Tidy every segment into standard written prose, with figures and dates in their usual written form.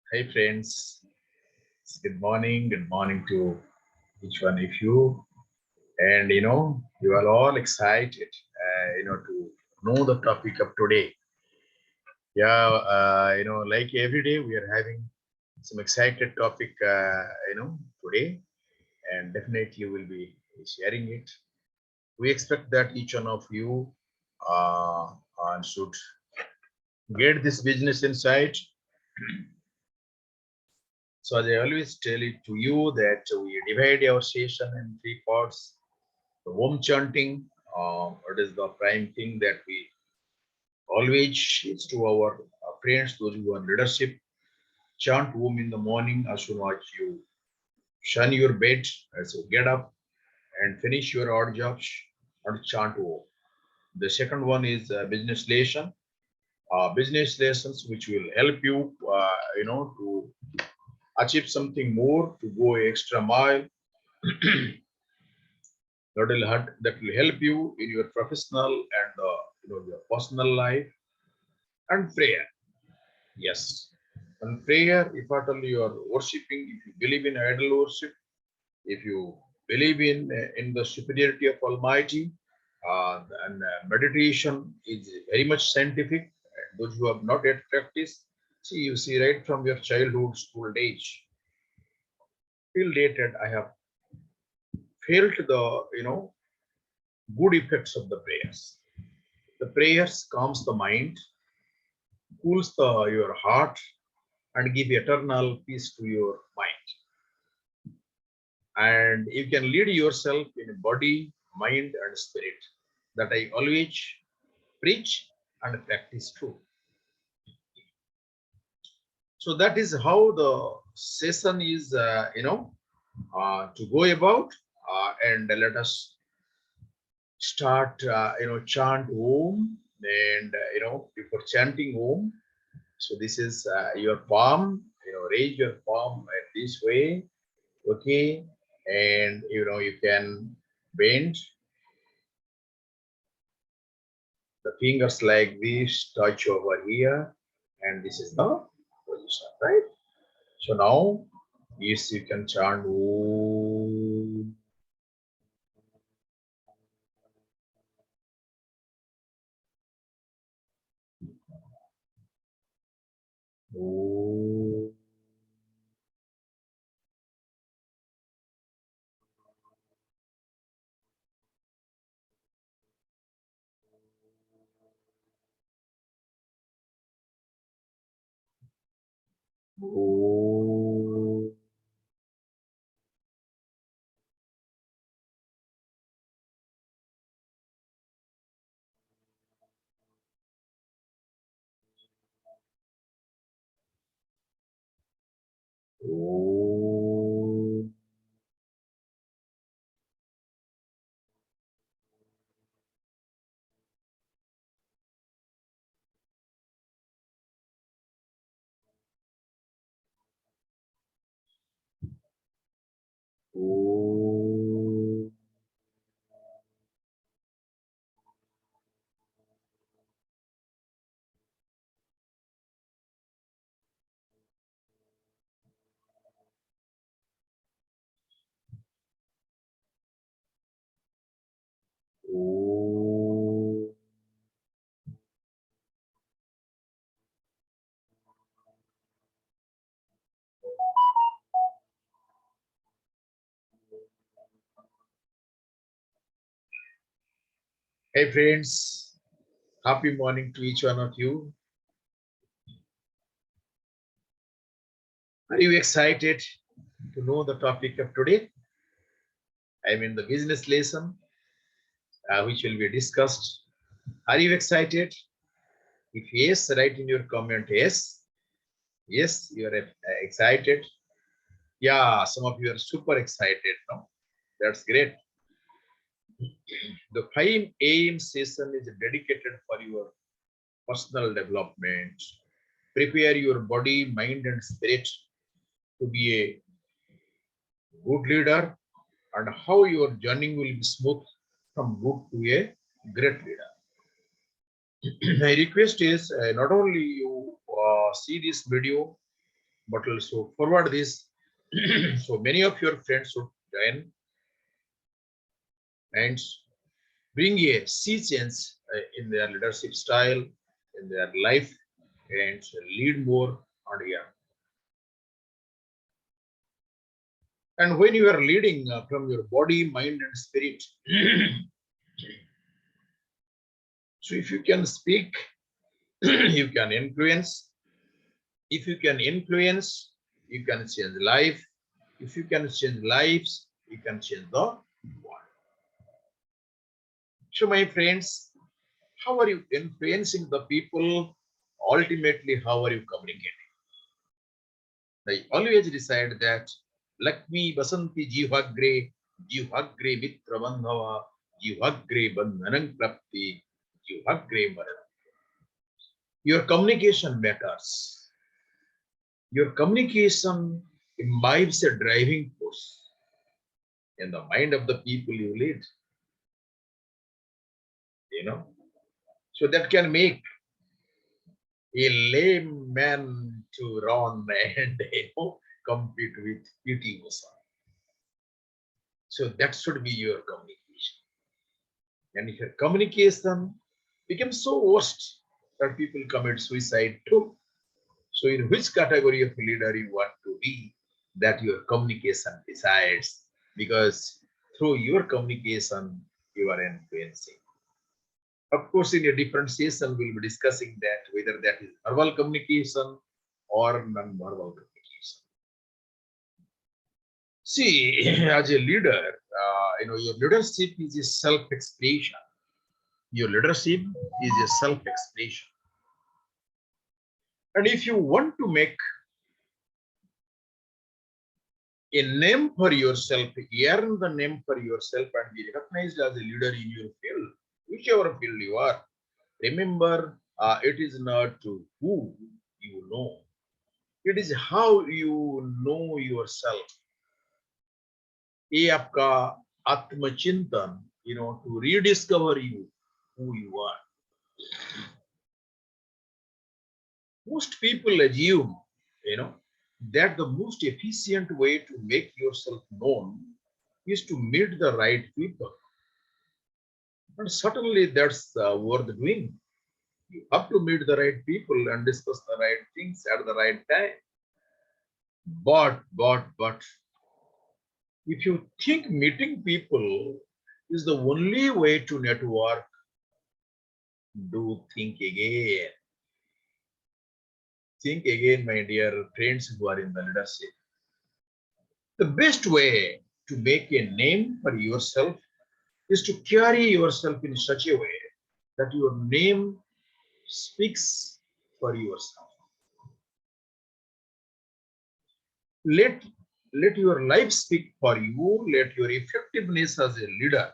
Hey friends, good morning. Good morning to each one of you. And you are all excited, to know the topic of today. Yeah, like every day we are having some excited topic, today, and definitely we'll be sharing it. We expect that each one of you should get this business insight. So as I always tell it to you that we divide our session in three parts. The home chanting, it is the prime thing that we always is to our friends, those who are leadership. Chant home in the morning as soon as you shun your bed, as you get up and finish your odd jobs and chant home. The second one is business lesson. Business lessons which will help you, to achieve something more, to go extra mile. That will help you in your professional and your personal life. And prayer, yes, and prayer, if at all you are worshiping, if you believe in idol worship, if you believe in the superiority of almighty, and meditation is very much scientific. And those who have not yet practiced, see, you see, right from your childhood school age till date, I have felt the good effects of the prayers. The prayers calms the mind, cools your heart, and give eternal peace to your mind. And you can lead yourself in body, mind, and spirit. That I always preach and practice too. So that is how the session is, to go about. And let us start, chant Om. And, before chanting Om, so this is your palm, raise your palm this way. Okay, and you can bend the fingers like this, touch over here, and this is the position, right? So now, yes, you can chant Om. Om. Om. Om. Om. Om. Hey friends, happy morning to each one of you. Are you excited to know the topic of today? I mean the business lesson, which will be discussed. Are you excited? If yes, write in your comment yes. Yes, you are excited. Yeah, some of you are super excited. No? That's great. The 5 AM session is dedicated for your personal development. Prepare your body, mind, and spirit to be a good leader, and how your journey will be smooth from good to a great leader. My request is not only you see this video, but also forward this. So many of your friends should join and bring a sea change in their leadership style, in their life, and lead more. And yeah, and when you are leading from your body, mind, and spirit, so if you can speak, you can influence. If you can influence, you can change life. If you can change lives, you can change the world. So, my friends, how are you influencing the people? Ultimately, how are you communicating? I always decide that Lakshmi Basanti Jivagre Mitra Bandhava, Jivagre Bandhanang Prapti, Jivagre Maran. Your communication matters. Your communication imbibes a driving force in the mind of the people you lead, you know. So that can make a lame man to run and compete with PT Usha. So that should be your communication. And if your communication becomes so worst that people commit suicide too. So in which category of leader you want to be, that your communication decides, because through your communication you are influencing. Of course, in a different session, we'll be discussing that, whether that is verbal communication or non-verbal communication. See, as a leader, your leadership is a self-expression. Your leadership is a self-expression. And if you want to make a name for yourself, earn the name for yourself and be recognized as a leader in your field, whichever field you are, remember, it is not who you know, it is how you know yourself. ये आपका आत्मचिंतन, to rediscover you, who you are. Most people assume, that the most efficient way to make yourself known is to meet the right people. And certainly that's worth doing. You have to meet the right people and discuss the right things at the right time. But, if you think meeting people is the only way to network, do think again. Think again, my dear friends who are in the leadership. The best way to make a name for yourself is to carry yourself in such a way that your name speaks for yourself. Let your life speak for you. Let your effectiveness as a leader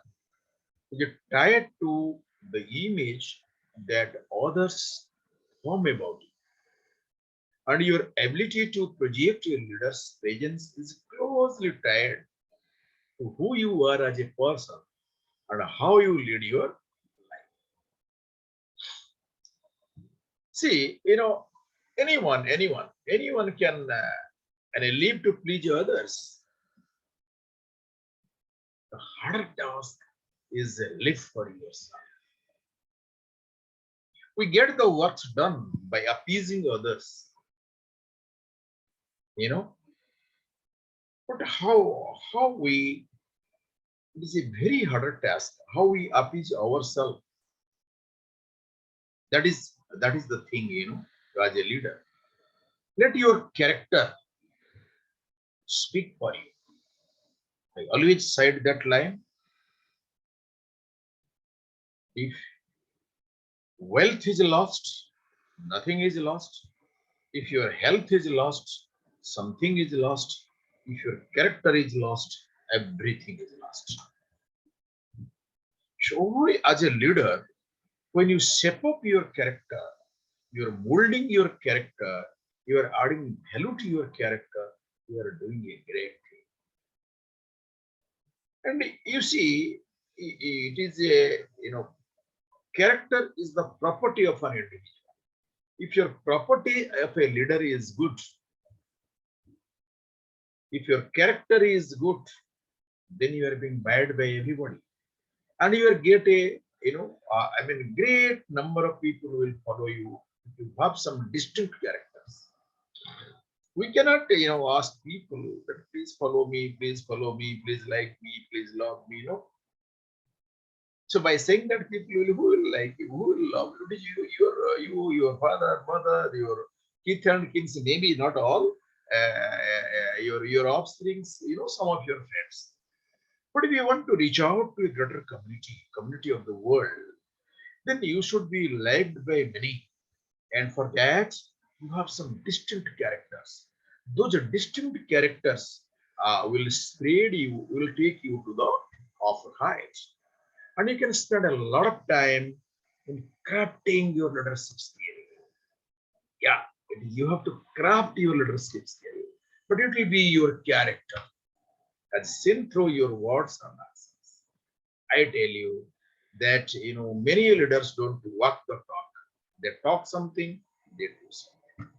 get tied to the image that others form about you. And your ability to project your leader's presence is closely tied to who you are as a person and how you lead your life. See, anyone can live to please others. The harder task is live for yourself. We get the works done by appeasing others, but how we, it is a very harder task, how we appease ourselves. That is the thing, as a leader. Let your character speak for you. I always cite that line. If wealth is lost, nothing is lost. If your health is lost, something is lost. If your character is lost, everything is lost. So, as a leader, when you shape up your character, you're molding your character, you are adding value to your character, you are doing a great thing. And you see, it is character is the property of an individual. If your property of a leader is good, If your character is good, then you are being admired by everybody, and you will get a great number of people will follow you if you have some distinct characters. We cannot ask people that please follow me, please follow me, please like me, please love me. So by saying that, people will, who will like you, who will love you, your father, mother, your kids and kings, maybe not all, your offsprings, some of your friends. But if you want to reach out to a greater community of the world, then you should be liked by many. And for that, you have some distinct characters. Those distinct characters will spread you, will take you to the upper heights. And you can spend a lot of time in crafting your leadership skill. Yeah, you have to craft your leadership skill, but it will be your character as seen through your words and actions. I tell you that many leaders don't walk the talk. They talk something, they do something.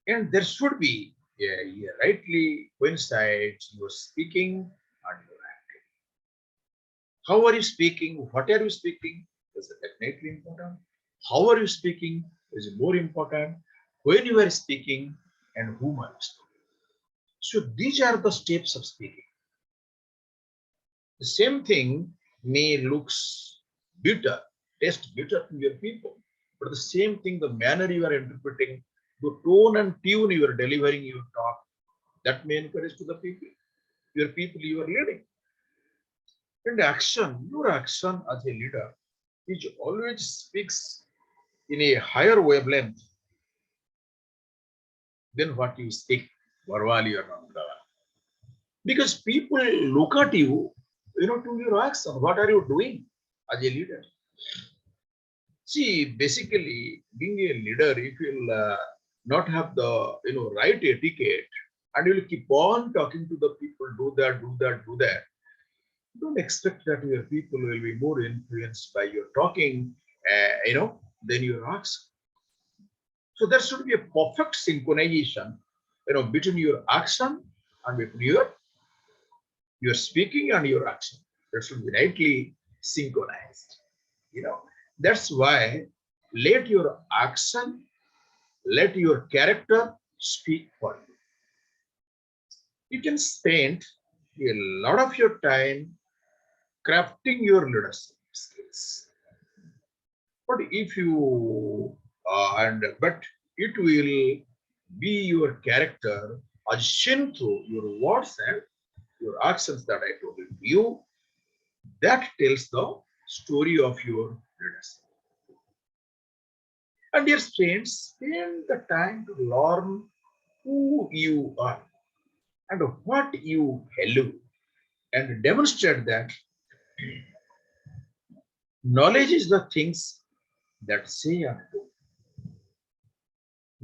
And there should be rightly coincides your speaking and your acting. How are you speaking? What are you speaking? Is definitely important. How are you speaking is more important. When you are speaking and whom are you speaking. So these are the steps of speaking. The same thing may looks better, taste better to your people, but the same thing, the manner you are interpreting, the tone and tune you are delivering your talk, that may encourage to the people, your people you are leading. And action, your action as a leader, which always speaks in a higher wavelength than what you speak verbally or not. Because people look at you, to your action. What are you doing as a leader? See, basically, being a leader, if you'll not have the right etiquette, and you'll keep on talking to the people, do that, do that, do that. Don't expect that your people will be more influenced by your talking, than your acts. So there should be a perfect synchronization, between your action and between your speaking and your action. That should be rightly synchronized. That's why let your action, let your character speak for you. You can spend a lot of your time crafting your leadership skills. But if you but it will be your character as seen through your words and your actions that I told you, that tells the story of your leadership. And dear friends, spend the time to learn who you are and what you value and demonstrate that knowledge is the things that say and do.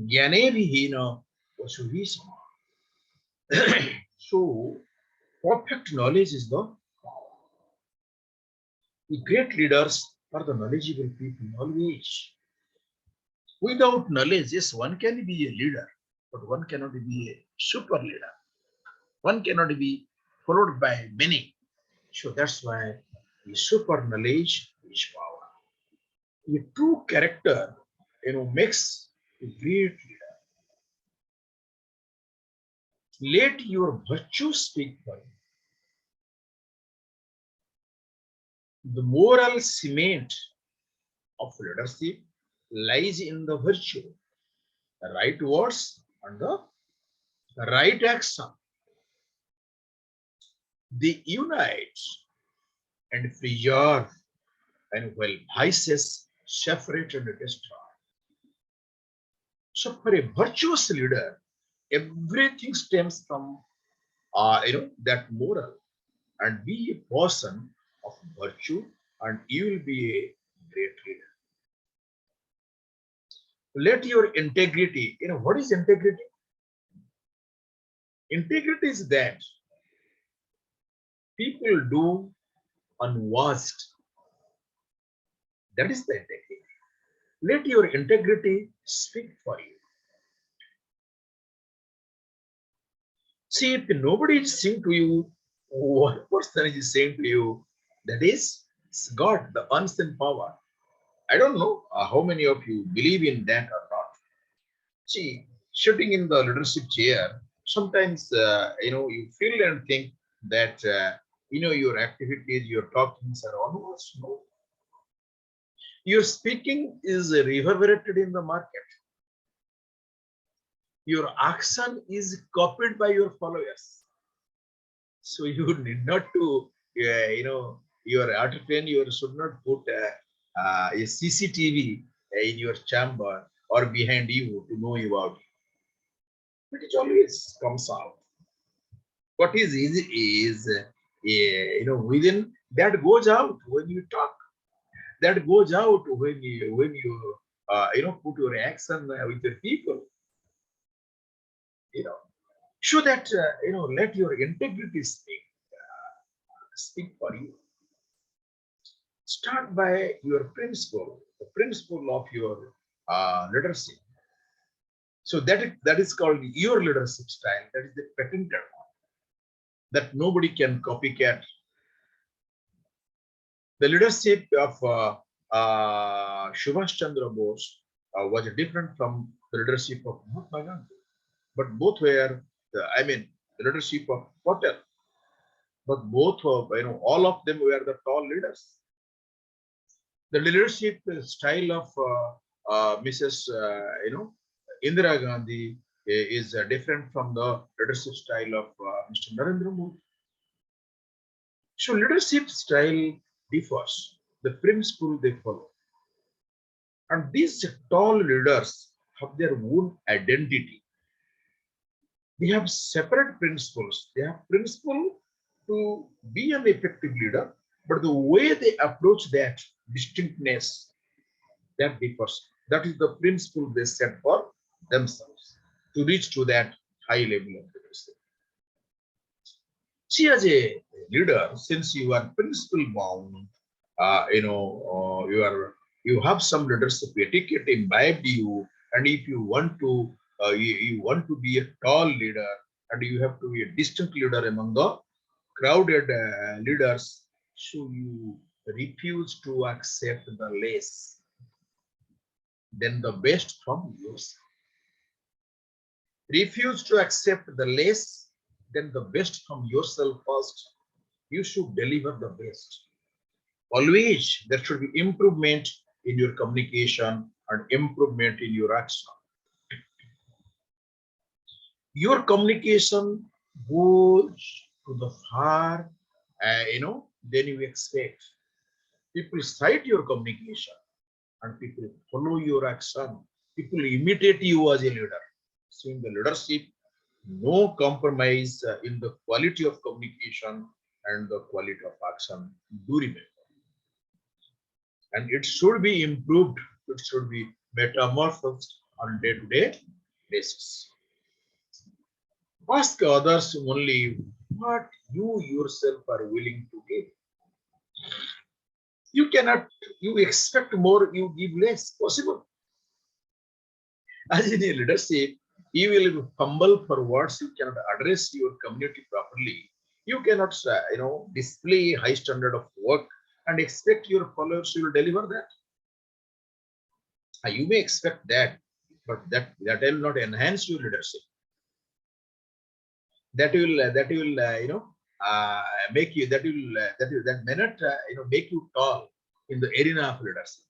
Gyane vihina vasuhi sama. So, perfect knowledge is the power. The great leaders are the knowledgeable people always. Without knowledge, yes, one can be a leader, but one cannot be a super leader. One cannot be followed by many. So that's why the super knowledge is power. The true character, makes a great leader. Let your virtue speak for you. The moral cement of leadership lies in the virtue, the right words and the right action. They unite and preserve, and while vices separate and destroy. So for a virtuous leader, everything stems from that moral, and be a person of virtue, and you will be a great leader. Let your integrity, what is integrity? Integrity is that people do unwashed. That is the integrity. Let your integrity speak for you. See, if nobody is saying to you, one person is saying to you, that is God, the unseen power. I don't know how many of you believe in that or not. See, sitting in the leadership chair, sometimes you feel and think that your activities, your talkings are almost no. Your speaking is reverberated in the market. Your action is copied by your followers. So you need not to, your entrepreneur should not put a CCTV in your chamber or behind you to know about you. But it always comes out. What is easy is, within that goes out when you talk. That goes out when you put your action with the people. You know, show that let your integrity speak for you. Start by your principle, the principle of your leadership. So that is called your leadership style. That is the patented one that nobody can copycat. The leadership of Subhash Chandra Bose was different from the leadership of Mahatma Gandhi, but both were, the leadership of Patel, but both of, all of them were the tall leaders. The leadership style of Mrs. Indira Gandhi is different from the leadership style of Mr. Narendra Modi. So leadership style differs. The principle they follow, and these tall leaders have their own identity. They have separate principles. They have principle to be an effective leader, but the way they approach that distinctness, that differs. That is the principle they set for themselves to reach to that high level of leadership. See, as a leader, since you are principle bound, you have some leadership etiquette imbibed you, and if you want to, you want to be a tall leader, and you have to be a distinct leader among the crowded leaders, so you refuse to accept the less than the best from yourself. Refuse to accept the less than the best from yourself first. You should deliver the best. Always there should be improvement in your communication and improvement in your action. Your communication goes to the far, than you expect. People cite your communication and people follow your action. People imitate you as a leader. So in the leadership, no compromise in the quality of communication and the quality of action. Do remember. And it should be improved. It should be metamorphosed on day-to-day basis. Ask others only what you yourself are willing to give. You cannot, you expect more, you give less. Possible. As in a leadership, you will fumble for words, you cannot address your community properly. You cannot, display high standard of work and expect your followers will deliver that. You may expect that, but that will not enhance your leadership. That will make you that may not make you tall in the arena of leadership.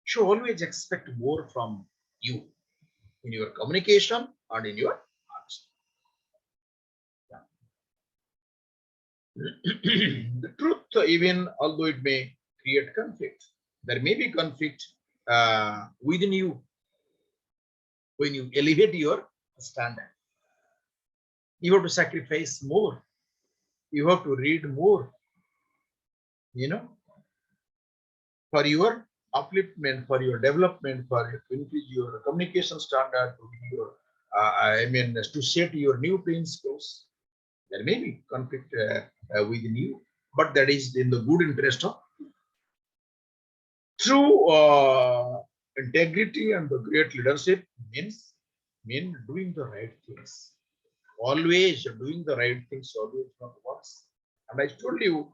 So always expect more from you in your communication and in your action. The truth, even although it may create conflict, there may be conflict within you when you elevate your standard. You have to sacrifice more. You have to read more, for your upliftment, for your development, to increase your communication standard, to your, to set your new principles. There may be conflict within you, but that is in the good interest of true integrity, and the great leadership mean doing the right things always doing the right things, always not once. And I told you,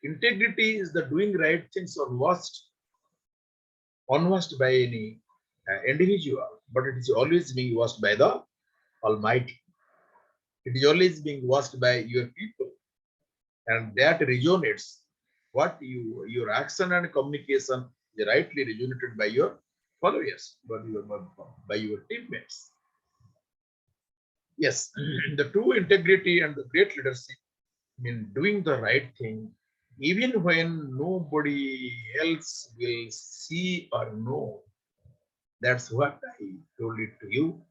integrity is the doing right things unwatched by any individual, but it is always being watched by the Almighty. It is always being watched by your people, and that resonates. What your action and communication is rightly resonated by your followers, by your teammates. Yes, the true integrity and the great leadership mean doing the right thing, even when nobody else will see or know. That's what I told it to you.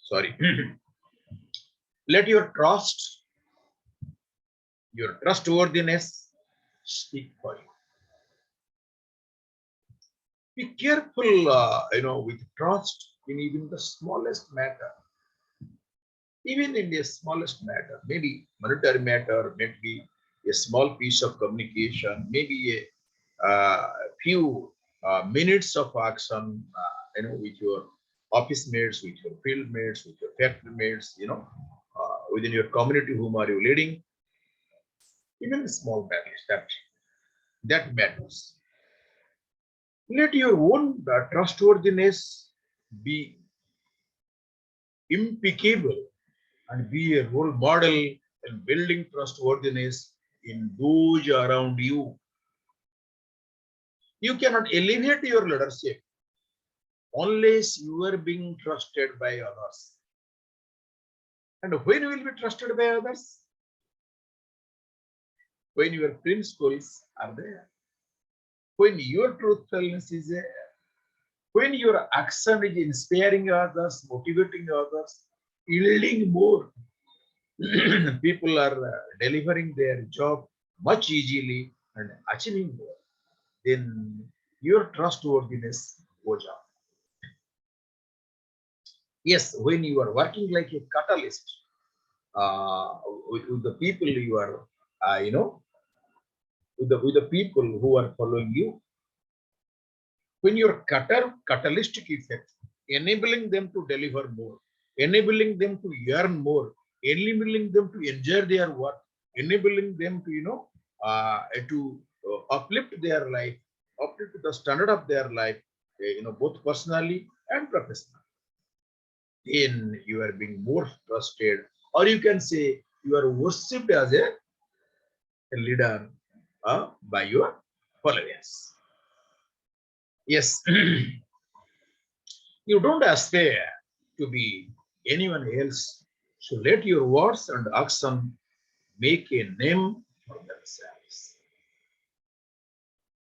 Sorry. Let your trustworthiness speak for you. Be careful, with trust in even the smallest matter. Even in the smallest matter, maybe monetary matter, maybe a small piece of communication, maybe few minutes of action, with your office mates, with your field mates, with your factory mates, within your community, whom are you leading, even small matters that matters. Let your own trustworthiness be impeccable and be a role model in building trustworthiness in those around you. You cannot elevate your leadership unless you are being trusted by others. And when you will be trusted by others? When your principles are there, when your truthfulness is there, when your action is inspiring others, motivating others, yielding more, people are delivering their job much easily and achieving more, then your trustworthiness goes up. Yes, when you are working like a catalyst uh, with the people you are, with the people who are following you, when your catalytic effect, enabling them to deliver more, enabling them to earn more, enabling them to enjoy their work, enabling them to, to uplift their life, uplift the standard of their life, both personally and professionally. Then you are being more trusted, or you can say you are worshipped as a leader by your followers. Yes, you don't aspire to be anyone else. So let your words and action make a name for themselves.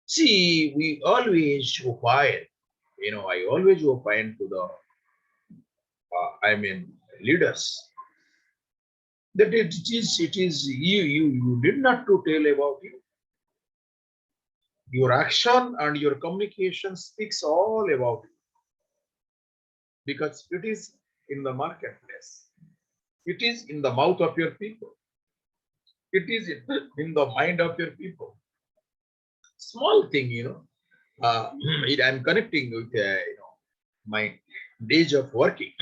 See, we always opine, I always opine to the, leaders, that it is you did not to tell about you. Your action and your communication speaks all about you because it is in the marketplace. It is in the mouth of your people. It is in the mind of your people. Small thing, I'm connecting with, my days of working.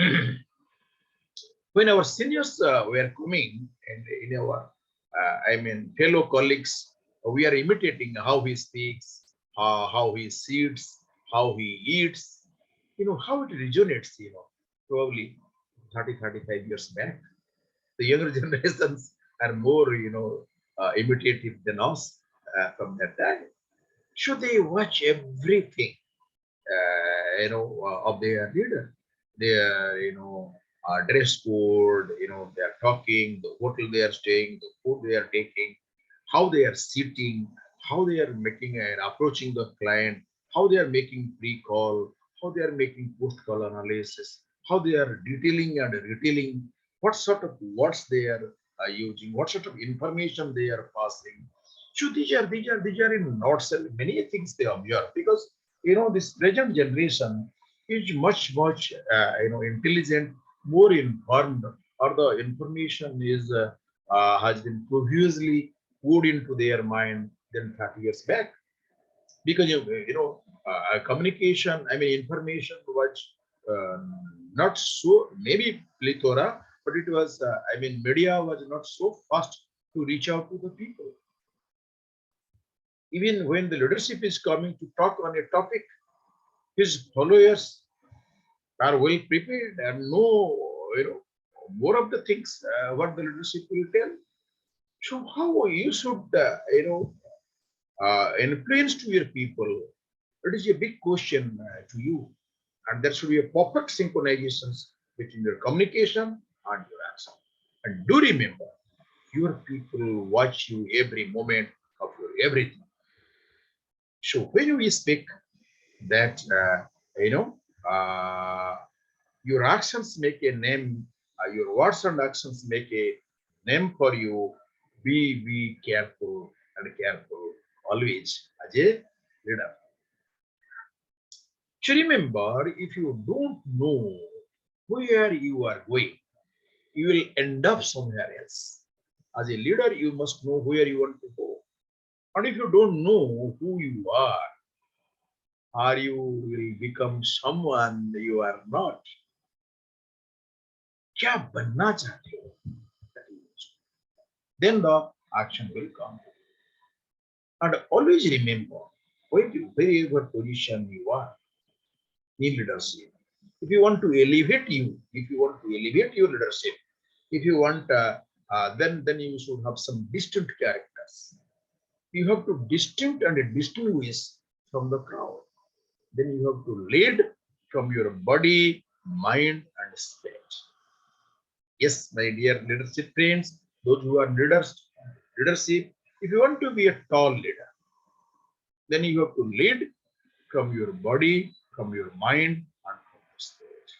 When our seniors were coming and in our, fellow colleagues, we are imitating how he speaks, how he sits, how he eats, how it resonates, probably 30, 35 years back. The younger generations are more, imitative than us from that time. Should they watch everything, of their leader? Their, dress code, they are talking, the hotel they are staying, the food they are taking, how they are sitting, how they are making and approaching the client, how they are making pre-call, how they are making post-call analysis, how they are detailing and retailing, what sort of words they are using, what sort of information they are passing. So these are in nutshell many things they observe because this present generation is much intelligent, more informed, or the information is has been previously poured into their mind than 30 years back. Because communication, information was uh, not so, maybe plethora, but it was, media was not so fast to reach out to the people. Even when the leadership is coming to talk on a topic, his followers are well prepared and know, more of the things what the leadership will tell. So how you should, influence to your people? It is a big question to you, and there should be a perfect synchronization between your communication and your action. And do remember, your people watch you every moment of your everything. So when we speak, that you know, uh, your actions make a name. Your words and actions make a name for you. Be careful and careful always as a leader. So remember, if you don't know where you are going, you will end up somewhere else. As a leader, you must know where you want to go. And if you don't know who you are, or you will become someone you are not. क्या बनना चाहते हो? Then the action will come. And always remember, wherever position you are in leadership, if you want to elevate you, if you want to elevate your leadership, if you want, then you should have some distinct characters. You have to distinct and distinguish from the crowd. Then you have to lead from your body, mind, and spirit. Yes, my dear leadership friends, those who are leadership, if you want to be a tall leader, then you have to lead from your body, from your mind, and from your spirit.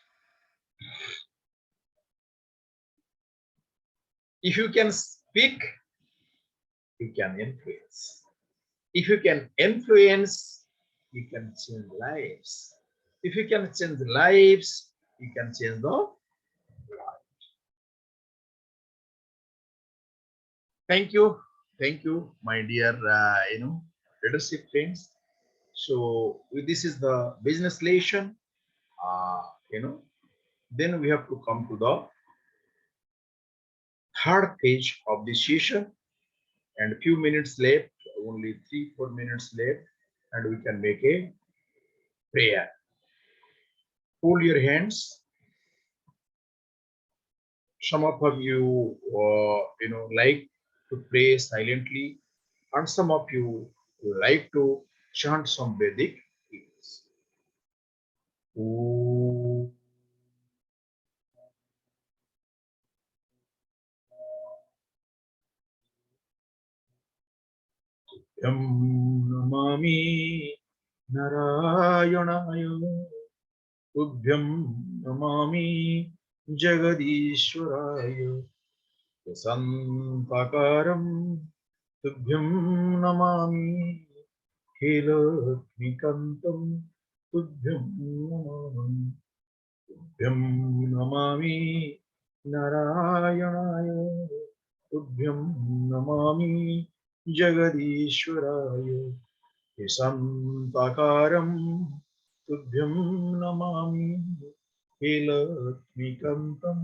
If you can speak, you can influence. If you can influence, you can change lives. If you can change lives, you can change the world. Thank you, my dear, leadership friends. So this is the business lesson. Uh, you know, then we have to come to the third page of the session, and a few minutes left, only 3 4 minutes left, and we can make a prayer. Hold your hands. Some of you, like to pray silently, and some of you like to chant some Vedic hymns. Om Yam Namami Narayanayo Tubhyam Namami Jagadishwaraya Santakaram Tubhyam Namami Kilaknikantam Tubhyam Namami Tubhyam Namami Narayanaya Tubhyam Namami Jagadishwaraya Santakaram Tubhyam Namami Kilaknikantam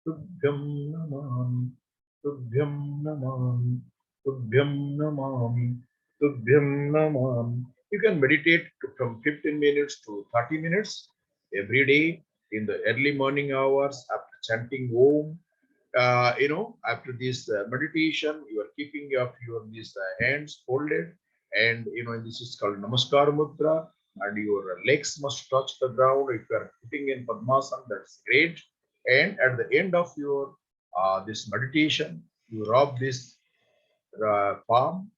Tubhyam Namami Tubhyam Namami Tubhyam Namami Tubhyam Namami. You can meditate from 15 minutes to 30 minutes every day in the early morning hours after chanting Om. After this meditation, you are keeping your these hands folded, and this is called Namaskar Mudra, and your legs must touch the ground. If you are putting in Padmasana, that's great. And at the end of your this meditation, you rub this palm,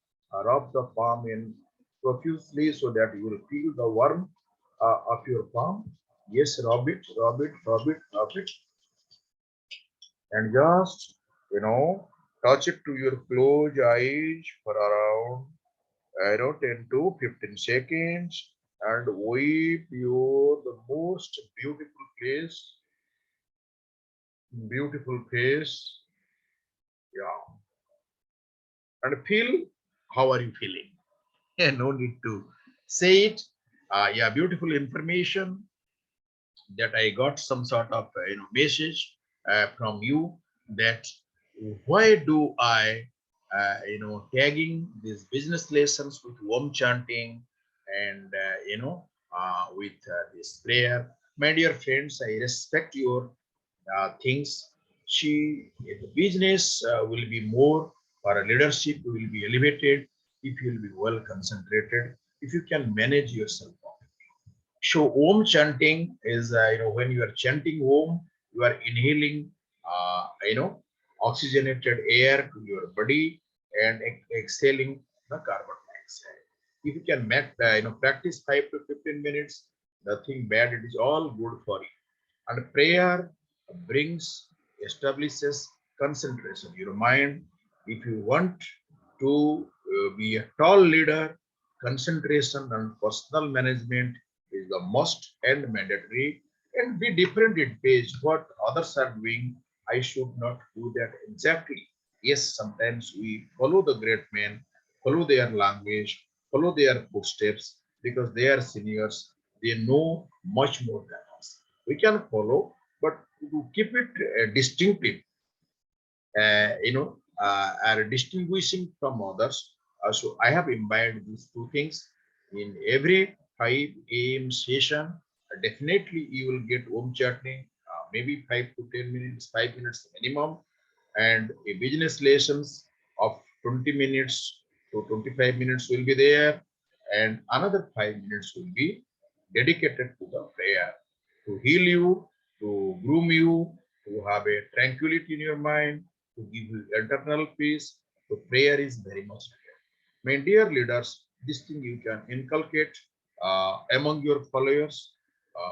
rub the palm in profusely so that you will feel the warmth of your palm. Yes, rub it, rub it, rub it, rub it, and just touch it to your closed eyes for around 10 to 15 seconds, and wipe your the most beautiful face, yeah, and feel how are you feeling. Yeah, no need to say it. Yeah, beautiful information. that I got some sort of message from you that why do I tagging these business lessons with warm chanting and with this prayer. My dear friends, I respect your things. The business will be more, or a leadership will be elevated if you will be well concentrated, if you can manage yourself. So Om chanting is, when you are chanting Om, you are inhaling, oxygenated air to your body and exhaling the carbon dioxide. If you can practice 5 to 15 minutes, nothing bad. It is all good for you. And prayer brings, establishes concentration. Your mind, if you want to be a tall leader, concentration and personal management is the must and mandatory. And be different in page. What others are doing, I should not do that exactly. Yes, sometimes we follow the great men, follow their language, follow their footsteps because they are seniors. They know much more than us. We can follow, but to keep it distinctive, are distinguishing from others. So I have imbibed these two things in every 5 a.m. session. Definitely, you will get home chatting, maybe 5 to 10 minutes, 5 minutes minimum, and a business lessons of 20 minutes to 25 minutes will be there, and another 5 minutes will be dedicated to the prayer to heal you, to groom you, to have a tranquility in your mind, to give you eternal peace. So prayer is very much needed. My dear leaders, this thing you can inculcate among your followers,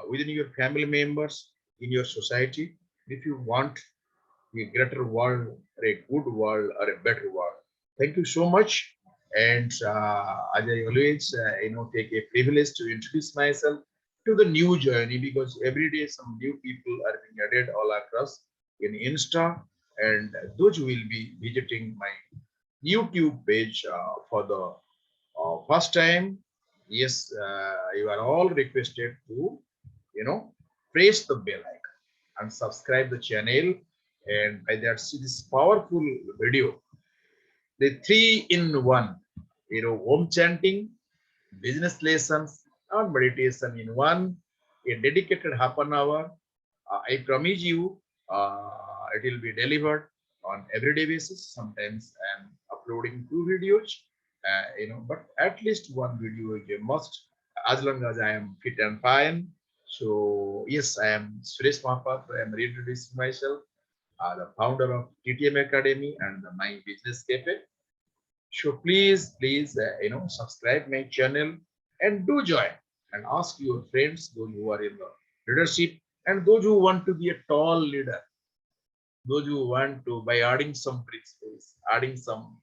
within your family members, in your society. If you want a greater world, or a good world, or a better world. Thank you so much. And as I always, take a privilege to introduce myself to the new journey because every day some new people are being added all across in Insta, and those will be visiting my YouTube page for the first time. Yes, you are all requested to, press the bell icon and subscribe the channel. And by that, see this powerful video, the three in one, home chanting, business lessons, and meditation in one, a dedicated half an hour. I promise you, it will be delivered on everyday basis. Sometimes I am uploading 2 videos, but at least one video is a must as long as I am fit and fine. So yes, I am Suresh Mahapat. I am reintroducing myself, the founder of TTM Academy and the My Business Cafe. So please, subscribe my channel and do join and ask your friends, those who are in the leadership and those who want to be a tall leader, those who want to, by adding some principles, adding some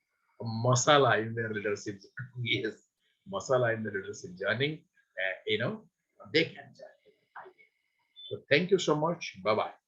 masala in their leadership, yes, masala in the leadership journey, they can join. So thank you so much. Bye bye.